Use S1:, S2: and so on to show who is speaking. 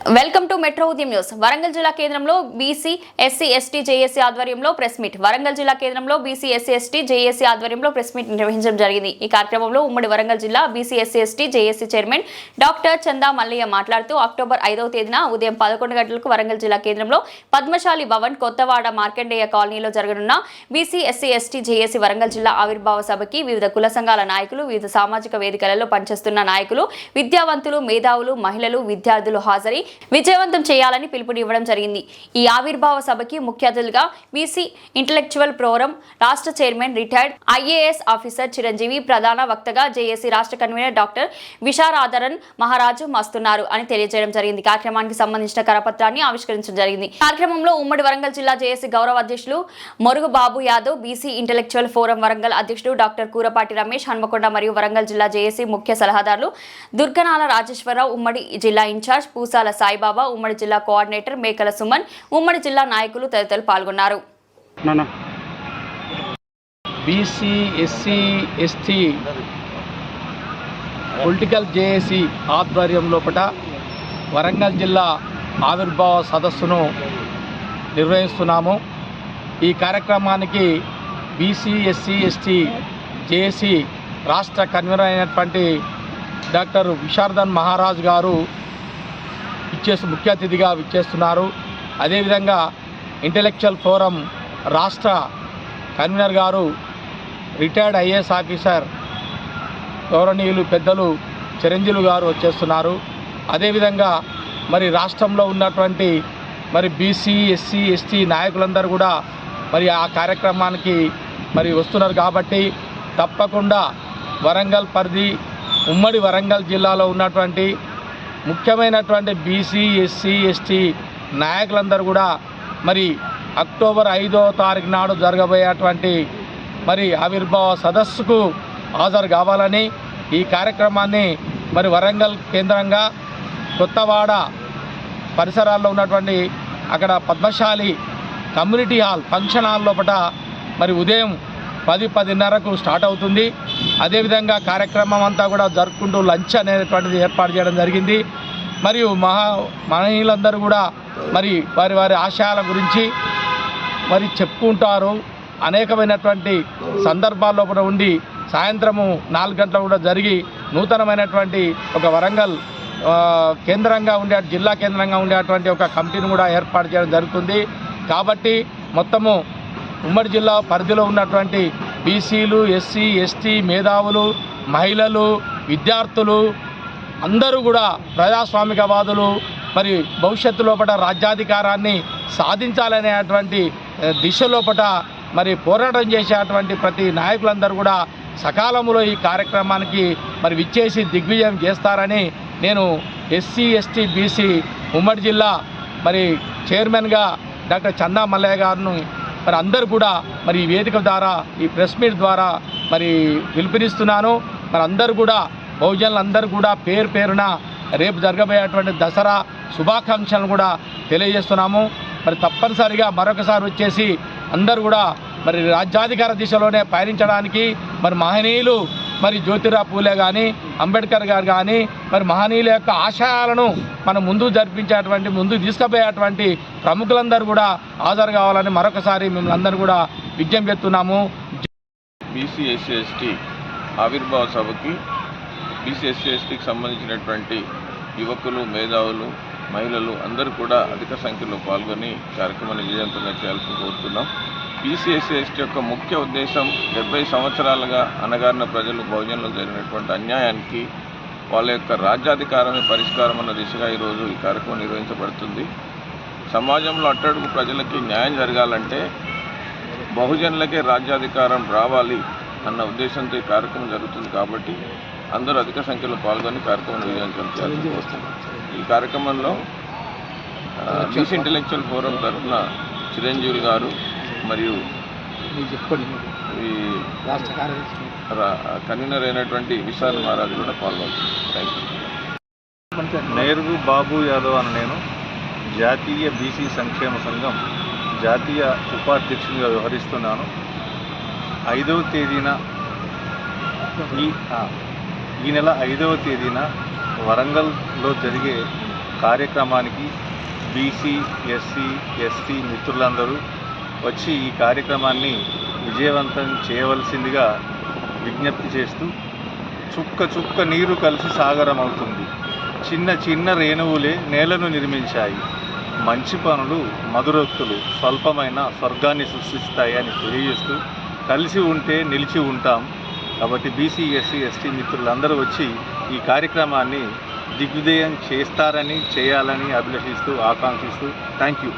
S1: Welcome to metro ఉదయం news. Warangal జిల్లా కేంద్రంలో బీసీ ఎస్సీ ఎస్టీ జేఏసీ ఆధ్వర్యంలో ప్రెస్ మీట్. వరంగల్ జిల్లా కేంద్రంలో బీసీ ఎస్సీ ఎస్టీ జేఏసీ ఆధ్వర్యంలో ప్రెస్ మీట్ నిర్వహించడం జరిగింది. ఈ కార్యక్రమంలో ఉమ్మడి వరంగల్ జిల్లా BC SC ST JAC chairman doctor చందా మల్లయ్య మాట్లాడుతూ అక్టోబర్ 5వ తేదీన ఉదయం 11 గంటలకు వరంగల్ జిల్లా కేంద్రంలో పద్మశాలి భవన్ కొత్తవాడ మార్కండేయ కాలనీలో జరగనున్న BC SC ST JAC Warangal జిల్లా ఆవిర్భావ సభకి వివిధ కుల సంఘాల నాయకులు, వివిధ సామాజిక వేదికలలో పనిచేస్తున్న నాయకులు, విద్యావంతులు, మేధావులు, మహిళలు, విద్యార్థులు హాజరై విజయవంతం చేయాలని పిలుపునివ్వడం జరిగింది. ఈ ఆవిర్భావ సభకి ముఖ్య అతిథులుగా బీసీ ఇంటలెక్చువల్ ఫోరం రాష్ట్ర chairman retired IAS officer Chiranjeevi, ప్రధాన వక్తగా జేఏసీ రాష్ట్ర కన్వీనర్ డాక్టర్ విశారాధరన్ మహారాజు మస్తున్నారు అని తెలియజేయడం జరిగింది. కార్యక్రమానికి సంబంధించిన కరపత్రాన్ని ఆవిష్కరించడం జరిగింది. కార్యక్రమంలో ఉమ్మడి వరంగల్ జిల్లా జేఏసీ గౌరవ అధ్యక్షులు Morugu Babu Yadav, BC intellectual forum Warangal అధ్యక్షుడు డాక్టర్ కూరపాటి రమేష్, హన్మకొండ మరియు వరంగల్ జిల్లా జేఏసీ ముఖ్య సలహాదారులు దుర్గనాల రాజేశ్వరరావు, ఉమ్మడి జిల్లా ఇన్ఛార్జ్ పూసాల సాయిబాబా, ఉమ్మడి జిల్లా కోఆర్డినేటర్ మేకల సుమన్, ఉమ్మడి జిల్లా నాయకులు తదితరులు పాల్గొన్నారు.
S2: BC SC ST political JAC ఆధ్వర్యం లోపల వరంగల్ జిల్లా ఆవిర్భావ సదస్సును నిర్వహిస్తున్నాము. ఈ కార్యక్రమానికి బీసీ ఎస్సీ ఎస్టీ జేఏసీ రాష్ట్ర కన్వీనర్ అయినటువంటి డాక్టర్ విశారదన్ మహారాజ్ గారు ముఖ్య అతిథిగా విచ్చేస్తున్నారు. అదేవిధంగా ఇంటలెక్చువల్ ఫోరం రాష్ట్ర కన్వీనర్ గారు రిటైర్డ్ ఐఏఎస్ ఆఫీసర్ గౌరవనీయులు పెద్దలు చిరంజీవి గారు వచ్చేస్తున్నారు. అదేవిధంగా మరి రాష్ట్రంలో ఉన్నటువంటి మరి బీసీ ఎస్సీ ఎస్టీ నాయకులందరూ కూడా మరి ఆ కార్యక్రమానికి మరి వస్తున్నారు. కాబట్టి తప్పకుండా వరంగల్ పరిధి, ఉమ్మడి వరంగల్ జిల్లాలో ఉన్నటువంటి ముఖ్యమైనటువంటి బీసీ ఎస్సీ ఎస్టీ నాయకులందరూ కూడా మరి అక్టోబర్ 5వ తారీఖు నాడు జరగబోయేటువంటి మరి ఆవిర్భావ సదస్సుకు హాజరు కావాలని, ఈ కార్యక్రమాన్ని మరి వరంగల్ కేంద్రంగా కొత్తవాడ పరిసరాల్లో ఉన్నటువంటి అక్కడ Padmashali community hall function hall లోపల మరి ఉదయం 10-10:30కు స్టార్ట్ అవుతుంది. అదేవిధంగా కార్యక్రమం అంతా కూడా జరుపుకుంటూ లంచ్ అనేటువంటిది ఏర్పాటు చేయడం జరిగింది. మరియు మహిళలందరూ కూడా మరి వారి వారి ఆశయాల గురించి మరి చెప్పుకుంటారు. అనేకమైనటువంటి సందర్భాల్లో కూడా ఉండి సాయంత్రము 4 గంటలకు కూడా జరిగి నూతనమైనటువంటి ఒక వరంగల్ కేంద్రంగా ఉండే, జిల్లా కేంద్రంగా ఉండేటువంటి ఒక కమిటీని కూడా ఏర్పాటు చేయడం జరుగుతుంది. కాబట్టి మొత్తము ఉమ్మడి జిల్లా పరిధిలో ఉన్నటువంటి బీసీలు, ఎస్సీ ఎస్టీ, మేధావులు, మహిళలు, విద్యార్థులు అందరూ కూడా ప్రజాస్వామికవాదులు మరి భవిష్యత్తు లోపల రాజ్యాధికారాన్ని సాధించాలనేటువంటి దిశ లోపల మరి పోరాటం చేసేటువంటి ప్రతి నాయకులందరూ కూడా సకాలంలో ఈ కార్యక్రమానికి మరి విచ్చేసి దిగ్విజయం చేస్తారని నేను ఎస్సీ ఎస్టీ బీసీ ఉమ్మడి జిల్లా మరి చైర్మన్గా డాక్టర్ చందా మల్లయ్య గారిని మరి అందరూ కూడా మరి ఈ వేదిక ద్వారా, ఈ ప్రెస్ మీట్ ద్వారా మరి పిలుపునిస్తున్నాను. మరి అందరూ కూడా బహుజనులందరూ కూడా పేరు పేరున రేపు జరగబోయేటువంటి దసరా శుభాకాంక్షలను కూడా తెలియజేస్తున్నాము. మరి తప్పనిసరిగా మరొకసారి వచ్చేసి అందరూ కూడా మరి రాజ్యాధికార దిశలోనే పయనించడానికి మరి మహనీయులు మరి జ్యోతిరావు పూలే కానీ, అంబేద్కర్ గారు కానీ మరి మహనీయుల యొక్క ఆశయాలను మనం ముందు జరిపించేటువంటి, ముందు తీసుకుపోయేటువంటి ప్రముఖులందరూ కూడా హాజరు కావాలని మరొకసారి మిమ్మల్ని అందరూ కూడా విజ్ఞప్తి చేస్తున్నాము.
S3: బీసీ ఎస్సీ ఎస్టీ ఆవిర్భావ సభకి బీసీ ఎస్సీ ఎస్టీకి సంబంధించినటువంటి యువకులు, మేధావులు, మహిళలు అందరూ కూడా అధిక సంఖ్యలో పాల్గొని కార్యక్రమాన్ని విజయవంతంగా చేయాలని కోరుతున్నాం. బీసీ ఎస్సీ ఎస్టీ యొక్క ముఖ్య ఉద్దేశం 70 సంవత్సరాలుగా అణగారిన ప్రజలు, బహుజనులకు జరిగినటువంటి అన్యాయానికి వాళ్ళ యొక్క రాజ్యాధికారమే పరిష్కారం అన్న దిశగా ఈరోజు ఈ కార్యక్రమం నిర్వహించబడుతుంది. సమాజంలో అట్టడుగు ప్రజలకి న్యాయం జరగాలంటే బహుజనులకే రాజ్యాధికారం రావాలి అన్న ఉద్దేశంతో ఈ కార్యక్రమం జరుగుతుంది. కాబట్టి అందరూ అధిక సంఖ్యలో పాల్గొని కార్యక్రమం విజయవంతం చేయాలని కోరుతున్నాం. ఈ కార్యక్రమంలో బీసీ ఇంటలెక్చువల్ ఫోరం తరఫున చిరంజీవి గారు మరియు కన్వీనర్ అయినటువంటి విశాల్ మహారాజ్ కూడా పాల్గొంటున్నారు.
S4: నేరుగు బాబు యాదవ్ అని నేను జాతీయ బీసీ సంక్షేమ సంఘం జాతీయ ఉపాధ్యక్షునిగా వ్యవహరిస్తున్నాను. 5వ తేదీన ఈ నెల 5వ తేదీన వరంగల్లో జరిగే కార్యక్రమానికి బీసీ ఎస్సీ ఎస్టీ మిత్రులందరూ వచ్చి ఈ కార్యక్రమాన్ని విజయవంతం చేయవలసిందిగా విజ్ఞప్తి చేస్తూ చుక్క చుక్క నీరు కలిసి సాగరం అవుతుంది. చిన్న చిన్న రేణువులే నేలను నిర్మించాయి. మంచి పనులు మధురోక్తులు స్వల్పమైన స్వర్గాన్ని సృష్టిస్తాయని తెలియజేస్తూ కలిసి ఉంటే నిలిచి ఉంటాం. కాబట్టి బీసీ ఎస్సీ ఎస్టీ మిత్రులందరూ వచ్చి ఈ కార్యక్రమాన్ని దిగ్విజయం చేస్తారని చేయాలని అభిలషిస్తూ ఆకాంక్షిస్తూ థ్యాంక్ యూ.